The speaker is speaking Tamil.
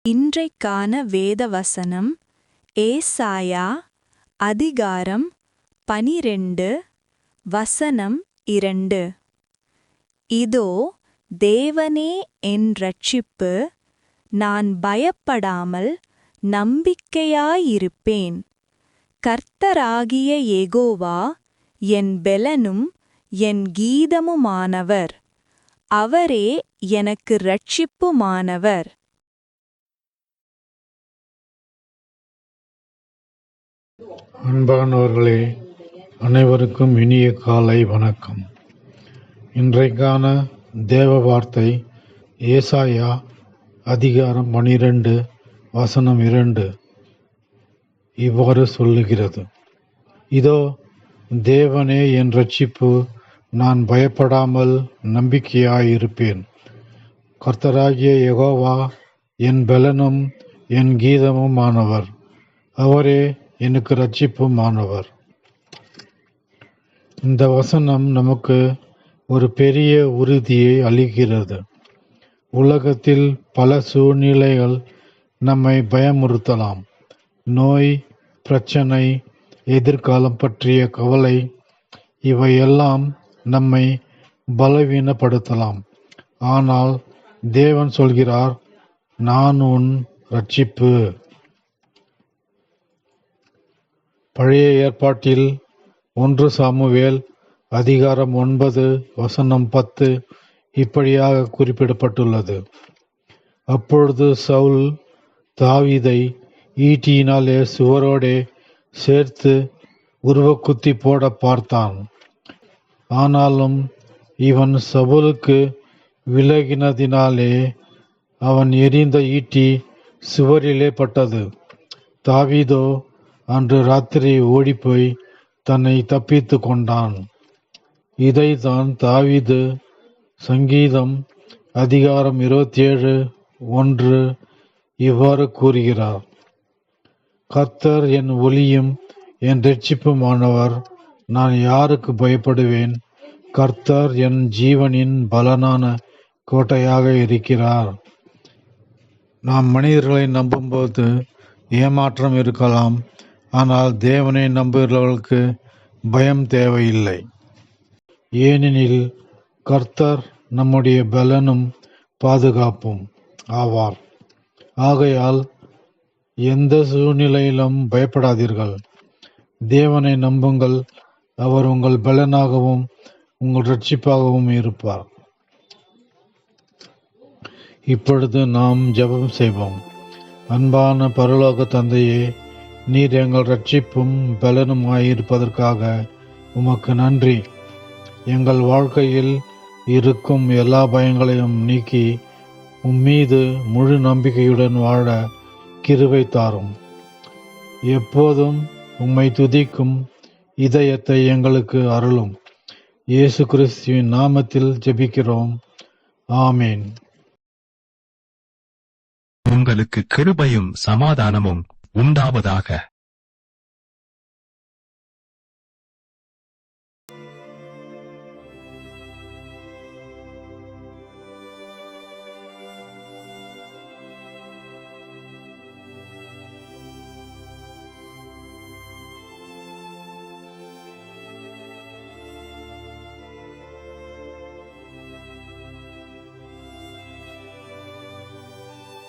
இன்றைக்கான வேத வசனம் ஏசாயா அதிகாரம் 12 வசனம் 2. இதோ தேவனே என் இரட்சிப்பு, நான் பயப்படாமல் நம்பிக்கையாயிருப்பேன். கர்த்தராகிய யெகோவா என் பெலனும் என் கீதமுமானவர், அவரே எனக்கு இரட்சிப்புமானவர். அன்பானவர்களே, அனைவருக்கும் இனிய காலை வணக்கம். இன்றைக்கான தேவ வார்த்தை ஏசாயா அதிகாரம் 12 வசனம் 2 இவ்வாறு சொல்லுகிறது. இதோ தேவனே என் இரட்சிப்பு, நான் பயப்படாமல் நம்பிக்கையாயிருப்பேன். கர்த்தராகிய யெகோவா என் பெலனும் என் கீதமுமானவர், அவரே எனக்கு இரட்சிப்புமானவர். இந்த வசனம் நமக்கு ஒரு பெரிய உறுதியை அளிக்கிறது. உலகத்தில் பல சூழ்நிலைகள் நம்மை பயமுறுத்தலாம். நோய், பிரச்சனை, எதிர்காலம் பற்றிய கவலை, இவையெல்லாம் நம்மை பலவீனப்படுத்தலாம். ஆனால் தேவன் சொல்கிறார், நான் உன் இரட்சிப்பு. பழைய ஏற்பாட்டில் 1 சாமுவேல் அதிகாரம் 9 வசனம் 10 இப்படியாக குறிப்பிடப்பட்டுள்ளது. அப்பொழுது சவுல் தாவீதை ஈட்டியினாலே சுவரோடே சேர்த்து உருவக்குத்தி போட பார்த்தான். ஆனாலும் இவன் சவுலுக்கு விலகினதினாலே அவன் எறிந்த ஈட்டி சுவரிலே பட்டது. தாவீதோ அன்று ராத்திரி ஓடிப்போய் தன்னை தப்பித்து கொண்டான். இதைத்தான் தாவீது சங்கீதம் அதிகாரம் 27:1 இவ்வாறு கூறுகிறார். கர்த்தர் என் ஒளியும் என் இரட்சிப்புமானவர், நான் யாருக்கு பயப்படுவேன்? கர்த்தர் என் ஜீவனின் பலனான கோட்டையாக இருக்கிறார். நாம் மனிதர்களை நம்பும்போது ஏமாற்றம் இருக்கலாம். ஆனால் தேவனை நம்புகிறவர்களுக்கு பயம் தேவையில்லை. ஏனெனில் கர்த்தர் நம்முடைய பலனும் பாதுகாப்பும் ஆவார். ஆகையால் எந்த சூழ்நிலையிலும் பயப்படாதீர்கள். தேவனை நம்புங்கள். அவர் உங்கள் பலனாகவும் உங்கள் இரட்சிப்பாகவும் இருப்பார். இப்பொழுது நாம் ஜெபம் செய்வோம். அன்பான பரலோக தந்தையே, நீர் எங்கள் இரட்சிப்பும் பலனுமாயிருப்பதற்காக உமக்கு நன்றி. எங்கள் வாழ்க்கையில் இருக்கும் எல்லா பயங்களையும் நீக்கி உம்மீது முழு நம்பிக்கையுடன் வாழ கிருபை தாரும். எப்போதும் உம்மை துதிக்கும் இதயத்தை எங்களுக்கு அருளும். இயேசு கிறிஸ்துவின் நாமத்தில் ஜெபிக்கிறோம். ஆமேன். உங்களுக்கு கிருபையும் சமாதானமும் உண்டாவதாக.